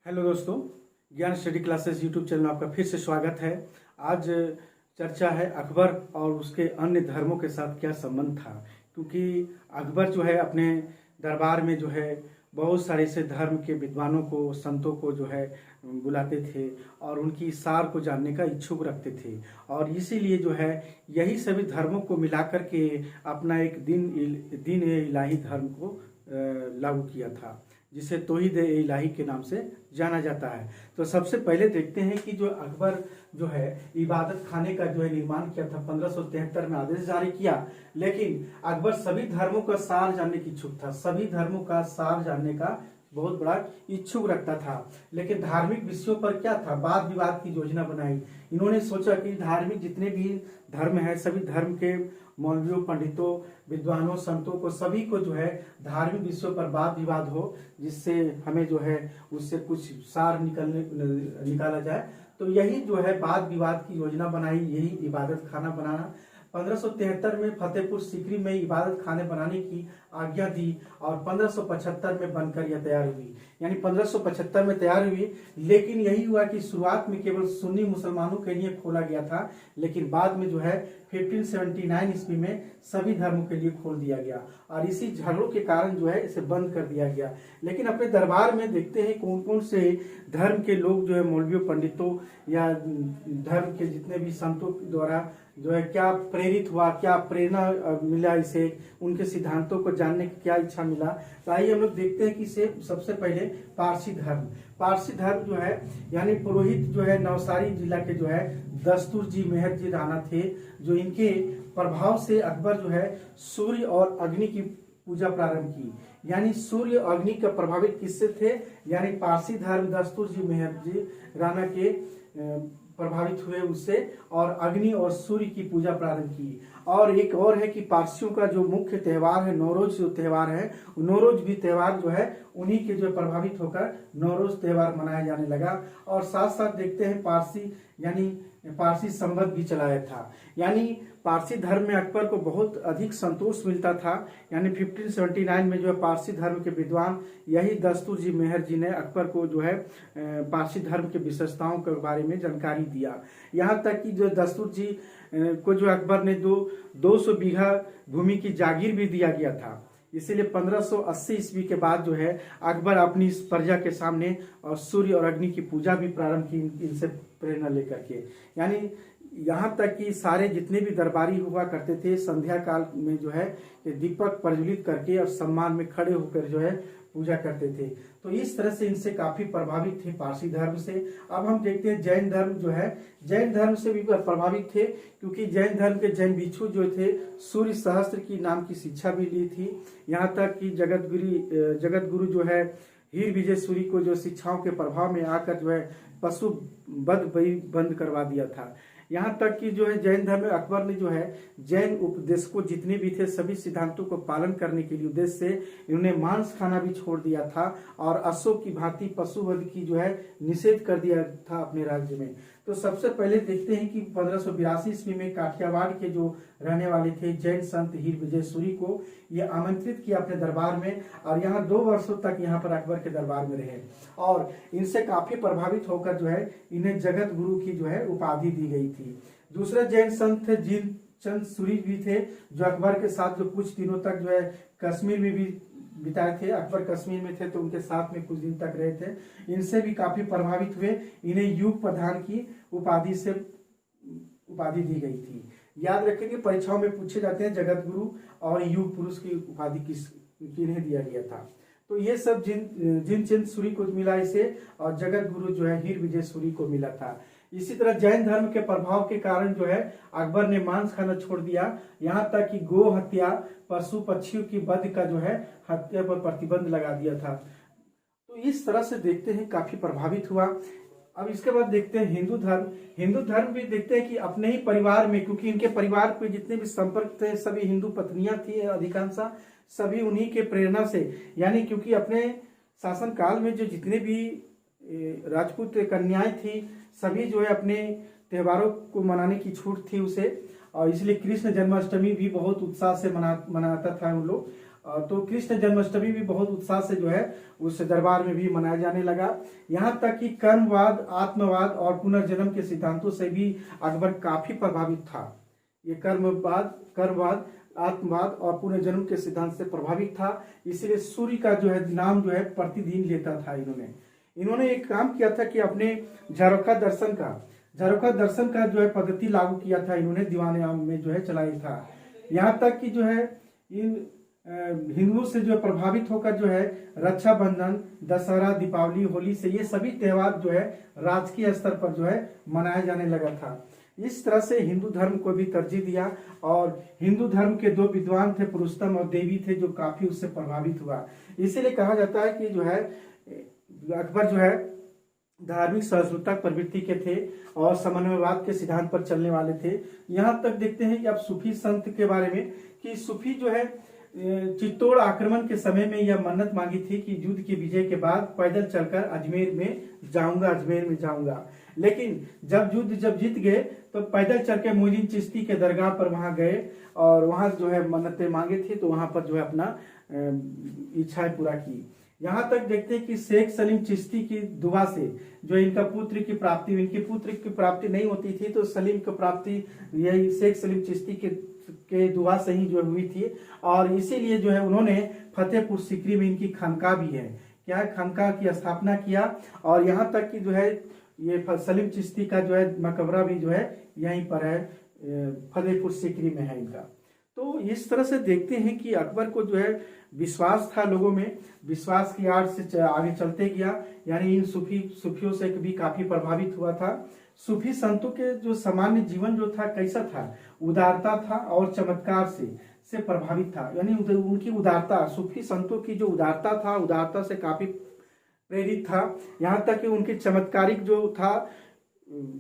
Hello दोस्तों, ज्ञान study classes YouTube channel में आपका फिर से स्वागत है। आज चर्चा है अकबर और उसके अन्य धर्मों के साथ क्या संबंध था, क्योंकि अकबर जो है अपने दरबार में जो है बहुत सारे ऐसे धर्म के विद्वानों को, संतों को जो है बुलाते थे और उनकी सार को जानने का इच्छुक रखते थे। और इसीलिए जो है यही सभी धर्मों को मिलाकर के अपना एक दीन इलाही धर्म को लागू किया था, जिसे तौहीद इलाही के नाम से जाना जाता है। तो सबसे पहले देखते हैं कि जो अकबर जो है इबादत खाने का जो है निर्माण किया था, 1573 में आदेश जारी किया। लेकिन अकबर सभी धर्मों का सार जानने की इच्छुक था, सभी धर्मों का सार जानने का बहुत बड़ा इच्छुक रखता था। लेकिन धार्मिक विषयों पर क्या था, वाद विवाद की योजना बनाई। इन्होंने सोचा कि धार्मिक जितने भी धर्म है, सभी धर्म के मौलवियों, पंडितों, विद्वानों, संतों को, सभी को जो है धार्मिक विषयों पर वाद विवाद हो, जिससे हमें जो है उससे कुछ सार निकाला जाए। तो यही जो है वाद विवाद की योजना बनाई, यही इबादत खाना बनाना। 1573 में फतेहपुर सीकरी में इबादत खाने बनाने की आज्ञा दी और 1575 में बनकर यह तैयार हुई। यानी 1575 में तैयार हुई, लेकिन यही हुआ कि शुरुआत में केवल सुन्नी मुसलमानों के लिए खोला गया था, लेकिन बाद में जो है 1579 ईस्वी में सभी धर्मों के लिए खोल दिया गया और इसी झगड़ों के कारण जो है इसे बंद कर दिया गया। लेकिन अपने दरबार में देखते हैं कौन कौन से धर्म के लोग जो है मौलवियों, पंडितों या धर्म के जितने भी संतों द्वारा जो है क्या प्रेरित हुआ, क्या प्रेरणा मिला, इसे उनके सिद्धांतों को जानने की क्या इच्छा मिला। तो आइए हम लोग देखते हैं कि सबसे पहले पारसी धर्म जो है यानी पुरोहित जो है नवसारी जिला के जो है दस्तूर जी मेहर जी राणा थे, जो इनके प्रभाव से अकबर जो है सूर्य और अग्नि की पूजा प्रारंभ की। यानी सूर्य और अग्नि का प्रभावित किससे थे, यानी पारसी धर्म दस्तूर जी मेहर जी राणा के प्रभावित हुए उससे, और अग्नि और सूर्य की पूजा प्रारंभ की। और एक और है कि पारसियों का जो मुख्य त्योहार है नौरोज जो त्योहार है, नौरोज भी त्योहार जो है उन्हीं के जो प्रभावित होकर नौरोज त्योहार मनाया जाने लगा। और साथ साथ देखते हैं पारसी संवत भी चलाया था। यानी पारसी धर्म में अकबर को बहुत अधिक संतोष मिलता था। यानी 1579 में जो है पारसी धर्म के विद्वान यही दस्तूर जी मेहर जी ने अकबर को जो है पारसी धर्म के विशेषताओं के बारे में जानकारी दिया। यहाँ तक कि जो दस्तूर जी को जो अकबर ने 200 बीघा भूमि की जागीर भी दिया गया था। इसीलिए 1580 ईस्वी के बाद जो है अकबर अपनी इस प्रजा के सामने और सूर्य और अग्नि की पूजा भी प्रारंभ की, इनसे प्रेरणा लेकर के। यानी यहाँ तक कि सारे जितने भी दरबारी हुआ करते थे संध्या काल में जो है दीपक प्रज्वलित करके और सम्मान में खड़े होकर जो है पूजा करते थे। तो इस तरह से इनसे काफी प्रभावित थे पारसी धर्म से। अब हम देखते हैं जैन धर्म जो है, जैन धर्म से भी प्रभावित थे, क्योंकि जैन धर्म के जैन भिक्षु जो थे सूर्य सहस्त्र की नाम की शिक्षा भी ली थी। यहाँ तक कि जगत गुरु जो है हीर विजय सूरी को जो शिक्षाओं के प्रभाव में आकर जो है पशु वध भी बंद करवा दिया था। यहाँ तक कि जो है जैन धर्म में अकबर ने जो है जैन उपदेशकों जितने भी थे सभी सिद्धांतों को पालन करने के लिए उद्देश्य से इन्होंने मांस खाना भी छोड़ दिया था और अशोक की भांति पशुवध की जो है निषेध कर दिया था अपने राज्य में। तो सबसे पहले देखते हैं कि 1582 ईस्वी में काठियावाड़ के जो रहने वाले थे जैन संत हीर विजय सूरी को ये आमंत्रित किया अपने दरबार में, और यहाँ 2 वर्षों तक यहाँ पर अकबर के दरबार में रहे और इनसे काफी प्रभावित होकर जो है इन्हें जगत गुरु की जो है उपाधि दी गई थी। दूसरे जैन संत थे जिनचंद सूरी भी थे, जो अकबर के साथ जो कुछ दिनों तक जो है कश्मीर में भी बिताए थे। अकबर कश्मीर में थे तो उनके साथ में कुछ दिन तक रहे थे। इनसे भी काफी प्रभावित हुए, इन्हें युग प्रधान की उपाधि दी गई थी। याद रखेंगे परीक्षाओं में पूछे जाते हैं जगत गुरु और युग पुरुष की उपाधि किन्हें दिया गया था। तो ये सब जिनचंद सूरी को मिला इसे, और जगत गुरु जो है हीर विजय सूरी को मिला था। इसी तरह जैन धर्म के प्रभाव के कारण जो है अकबर ने मांस खाना छोड़ दिया। यहाँ तक कि गो हत्या, पशु पक्षियों की वध का जो है हत्या पर प्रतिबंध लगा दिया था। तो इस तरह से देखते हैं काफी प्रभावित हुआ। अब इसके बाद देखते हैं हिंदू धर्म भी देखते हैं कि अपने ही परिवार में, क्योंकि इनके परिवार पे जितने भी संपर्क थे सभी हिंदू पत्नियां थी अधिकांश, सभी उन्हीं के प्रेरणा से। यानी क्योंकि अपने शासन काल में जो जितने भी राजपूत कन्याएं थी सभी जो है अपने त्योहारों को मनाने की छूट थी उसे, और इसलिए कृष्ण जन्माष्टमी भी बहुत उत्साह से मनाता था उन लोग। तो कृष्ण जन्माष्टमी भी बहुत उत्साह से जो है उस दरबार में भी मनाया जाने लगा। यहाँ तक कि कर्मवाद, आत्मवाद और पुनर्जन्म के सिद्धांतों से भी अकबर काफी प्रभावित था। ये कर्मवाद, आत्मवाद और पुनर्जन्म के सिद्धांत से प्रभावित था, इसलिए सूर्य का जो है नाम जो है प्रतिदिन लेता था। इन्होंने एक काम किया था कि अपने झरोखा दर्शन का जो है पद्धति लागू किया था। इन्होंने दीवाने आम में जो है चलाया था। यहाँ तक कि जो है इन हिंदुओं से जो प्रभावित होकर जो है रक्षाबंधन, दशहरा, दीपावली, होली से ये सभी त्योहार जो है राजकीय स्तर पर जो है मनाया जाने लगा था। इस तरह से हिंदू धर्म को भी तरजीह दिया और हिंदू धर्म के दो विद्वान थे, पुरुषोत्तम और देवी थे, जो काफी उससे प्रभावित हुआ। इसीलिए कहा जाता है कि जो है अकबर जो है धार्मिक सहिष्णुता प्रवृत्ति के थे और समन्वयवाद के सिद्धांत पर चलने वाले थे। यहाँ तक देखते हैं कि अब सूफी संत के बारे में कि सूफी जो है चित्तौड़ आक्रमण के समय में यह मन्नत मांगी थी कि युद्ध की विजय के बाद पैदल चलकर अजमेर में जाऊंगा। लेकिन जब जीत गए तो पैदल चल के मोइनुद्दीन चिश्ती के दरगाह पर वहां गए और वहां जो है मन्नतें मांगे थी, तो वहां पर जो है अपना इच्छाएं पूरा की। यहाँ तक देखते हैं कि शेख सलीम चिश्ती की दुआ से जो इनकी पुत्र की प्राप्ति नहीं होती थी, तो सलीम की प्राप्ति यही शेख सलीम चिश्ती के दुआ से ही जो हुई थी। और इसीलिए जो है उन्होंने फतेहपुर सीकरी में इनकी खानका भी है, खानका की स्थापना किया। और यहाँ तक कि जो है ये सलीम चिश्ती का जो है मकबरा भी जो है यहीं पर है, फतेहपुर सीकरी में है इनका। तो इस तरह से देखते हैं कि अकबर को जो है विश्वास था लोगों में, विश्वास की आड़ से आगे चलते गया। यानी इन सूफियों से भी काफी प्रभावित हुआ था। सूफी संतों के जो सामान्य जीवन जो था कैसा था, उदारता था और चमत्कार से प्रभावित था। यानी उनकी उदारता, सूफी संतों की जो उदारता से काफी प्रेरित था। यहाँ तक कि उनके चमत्कारिक जो था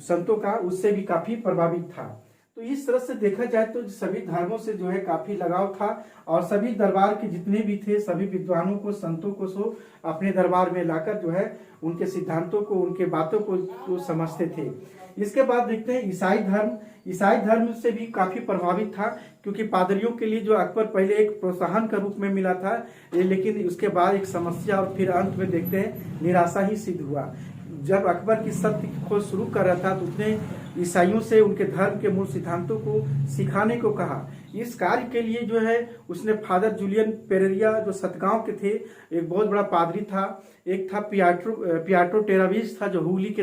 संतों का, उससे भी काफी प्रभावित था। तो इस तरह से देखा जाए तो सभी धर्मों से जो है काफी लगाव था और सभी दरबार के जितने भी थे सभी विद्वानों को, संतों को अपने दरबार में लाकर जो है उनके सिद्धांतों को, उनके बातों को समझते थे। इसके बाद देखते हैं ईसाई धर्म से भी काफी प्रभावित था, क्योंकि पादरियों के लिए जो अकबर पहले एक प्रोत्साहन का रूप में मिला था, लेकिन उसके बाद एक समस्या और फिर अंत में देखते हैं निराशा ही सिद्ध हुआ। जब अकबर की सत्य की खोज शुरू कर रहा था तो उसने ईसाइयों से उनके धर्म के मूल सिद्धांतों को सिखाने को कहा। इस कार्य के लिए जो है उसने फादर जूलियन पेरेरिया, जो सतगांव के थे, एक बहुत बड़ा पादरी था। एक था पियाट्रो टेराविस था, जो हुगली के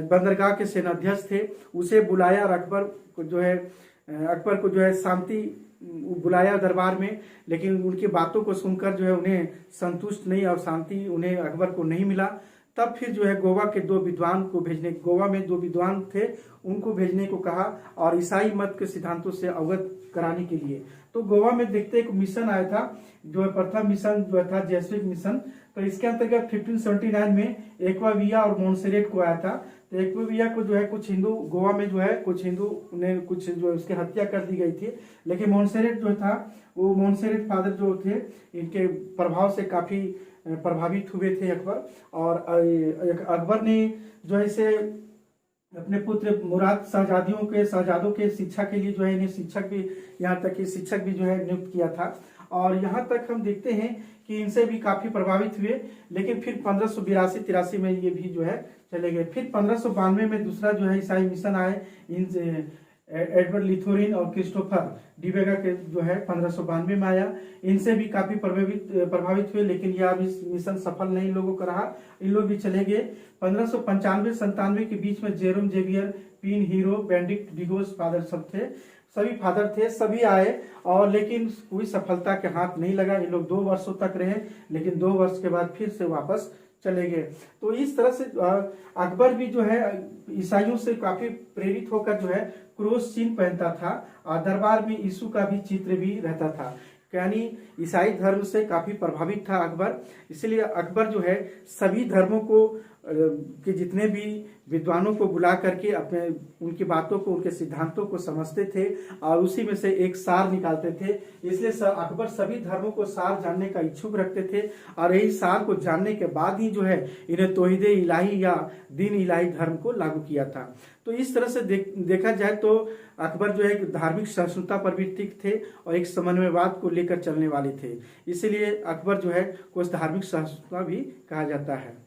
बंदरगाह के सेनाध्यक्ष थे। उसे बुलाया और अकबर को जो है शांति बुलाया दरबार में, लेकिन उनकी बातों को सुनकर जो है उन्हें संतुष्ट नहीं और शांति उन्हें अकबर को नहीं मिला। तब फिर जो है गोवा में दो विद्वान थे, उनको भेजने को कहा और ईसाई मत के सिद्धांतों से अवगत कराने के लिए। तो गोवा में देखते एक मिशन आया था, जो है प्रथम मिशन जो था जेसुइट मिशन। तो इसके अंतर्गत 1579 में एक्वाविया और मोन्सेरेट को आया था। तो एक्वाविया को जो है कुछ हिंदू गोवा में जो है कुछ हिंदू ने कुछ जो उसकी हत्या कर दी गई थी, लेकिन मोन्सेरेट जो था वो मोन्सेरेट फादर जो थे इनके प्रभाव से काफी प्रभावित हुए थे अकबर। और अकबर ने जो है इसे अपने पुत्र मुराद शहजादों के शिक्षा के लिए जो है इन्हें शिक्षक भी, यहाँ तक कि शिक्षक भी जो है नियुक्त किया था। और यहाँ तक हम देखते हैं कि इनसे भी काफी प्रभावित हुए, लेकिन फिर 1582-83 में ये भी जो है चले गए। फिर 1592 में दूसरा जो है ईसाई मिशन आए, इन एडवर्ड लिथोरिन और क्रिस्टोफर डिवेगा के जो है 1592 में आया। इनसे भी काफी प्रभावित हुए, लेकिन यह मिशन सफल नहीं लोगों का रहा, इन लोग भी चले गए। 1595-97 के बीच में जेरोम जेवियर, पीन हीरो, बेनेडिक्ट डिगोस सभी फादर थे, सभी आए और लेकिन कोई सफलता के हाथ नहीं लगा। ये लोग 2 वर्षों तक रहे, लेकिन 2 वर्ष के बाद फिर से वापस चले गए। तो इस तरह से अकबर भी जो है ईसाइयों से काफी प्रेरित होकर जो है क्रोस चिन्ह पहनता था और दरबार में यीशु का भी चित्र भी रहता था। यानी ईसाई धर्म से काफी प्रभावित था अकबर। इसलिए अकबर जो है सभी धर्मों को के जितने भी विद्वानों को बुला करके अपने उनकी बातों को, उनके सिद्धांतों को समझते थे और उसी में से एक सार निकालते थे। इसलिए अकबर सभी धर्मों को सार जानने का इच्छुक रखते थे और यही सार को जानने के बाद ही जो है इन्हें तौहीद इलाही या दीन इलाही धर्म को लागू किया था। तो इस तरह से देखा जाए तो अकबर जो है धार्मिक सहिष्णुता पर भी टिक थे और एक समन्वयवाद को लेकर चलने वाले थे। इसीलिए अकबर जो है को धार्मिक सहिष्णुता भी कहा जाता है।